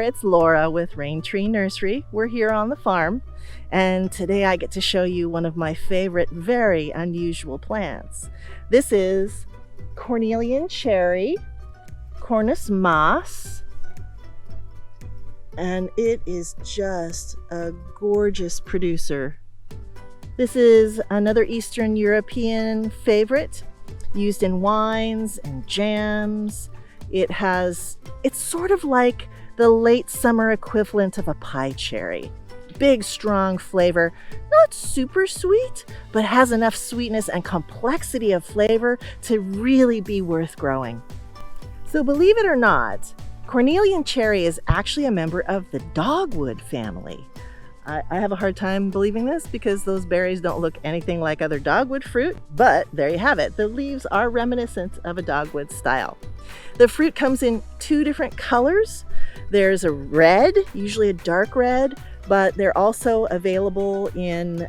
it's Laura with Raintree Nursery. We're here on the farm, and today I get to show you one of my favorite, very unusual plants. This is Cornelian cherry, Cornus moss, and it is just a gorgeous producer. This is another Eastern European favorite, used in wines and jams. It's sort of like the late summer equivalent of a pie cherry. Big, strong flavor, not super sweet, but has enough sweetness and complexity of flavor to really be worth growing. So believe it or not, Cornelian cherry is actually a member of the dogwood family. I have a hard time believing this because those berries don't look anything like other dogwood fruit, but there you have it. The leaves are reminiscent of a dogwood style. The fruit comes in two different colors. There's a red, usually a dark red, but they're also available in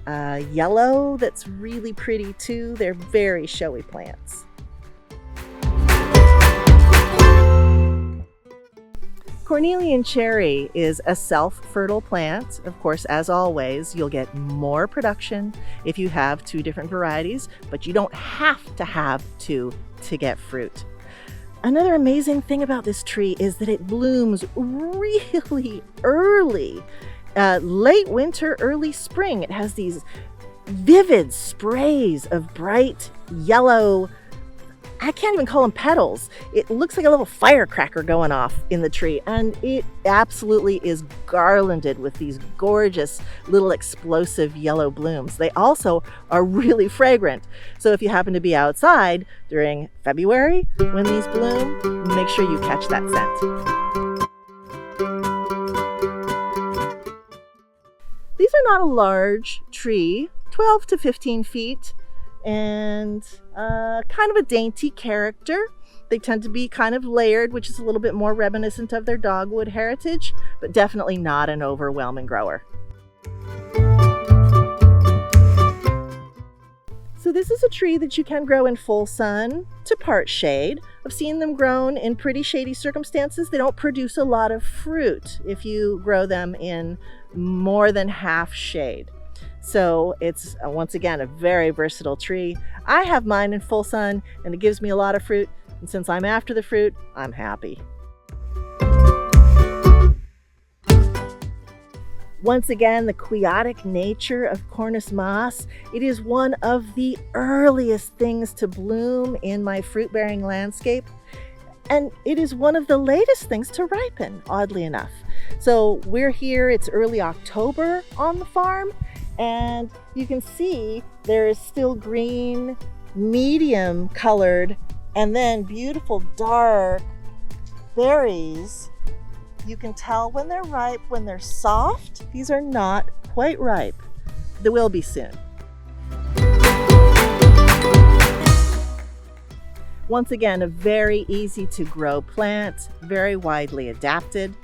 yellow that's really pretty too. They're very showy plants. Cornelian cherry is a self-fertile plant. Of course, as always, you'll get more production if you have two different varieties, but you don't have to have two to get fruit. Another amazing thing about this tree is that it blooms really early, late winter, early spring. It has these vivid sprays of bright yellow, I can't even call them petals. It looks like a little firecracker going off in the tree, and it absolutely is garlanded with these gorgeous little explosive yellow blooms. They also are really fragrant. So if you happen to be outside during February when these bloom, make sure you catch that scent. These are not a large tree, 12 to 15 feet. And kind of a dainty character. They tend to be kind of layered, which is a little bit more reminiscent of their dogwood heritage, but definitely not an overwhelming grower. So this is a tree that you can grow in full sun to part shade. I've seen them grown in pretty shady circumstances. They don't produce a lot of fruit if you grow them in more than half shade. So it's, once again, a very versatile tree. I have mine in full sun and it gives me a lot of fruit. And since I'm after the fruit, I'm happy. Once again, the quiotic nature of Cornus moss. It is one of the earliest things to bloom in my fruit-bearing landscape. And it is one of the latest things to ripen, oddly enough. So we're here, it's early October on the farm. And you can see there is still green, medium colored, and then beautiful dark berries. You can tell when they're ripe, when they're soft. These are not quite ripe. They will be soon. Once again, a very easy to grow plant, very widely adapted.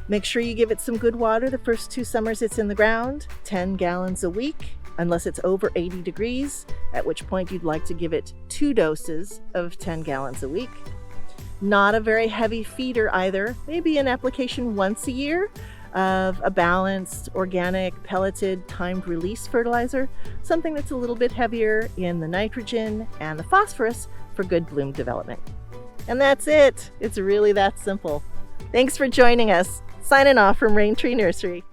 Make sure you give it some good water the first 2 summers it's in the ground, 10 gallons a week, unless it's over 80 degrees, at which point you'd like to give it 2 doses of 10 gallons a week. Not a very heavy feeder either, maybe an application once a year of a balanced, organic, pelleted, timed release fertilizer, something that's a little bit heavier in the nitrogen and the phosphorus for good bloom development. And that's it. It's really that simple. Thanks for joining us. Signing off from Raintree Nursery.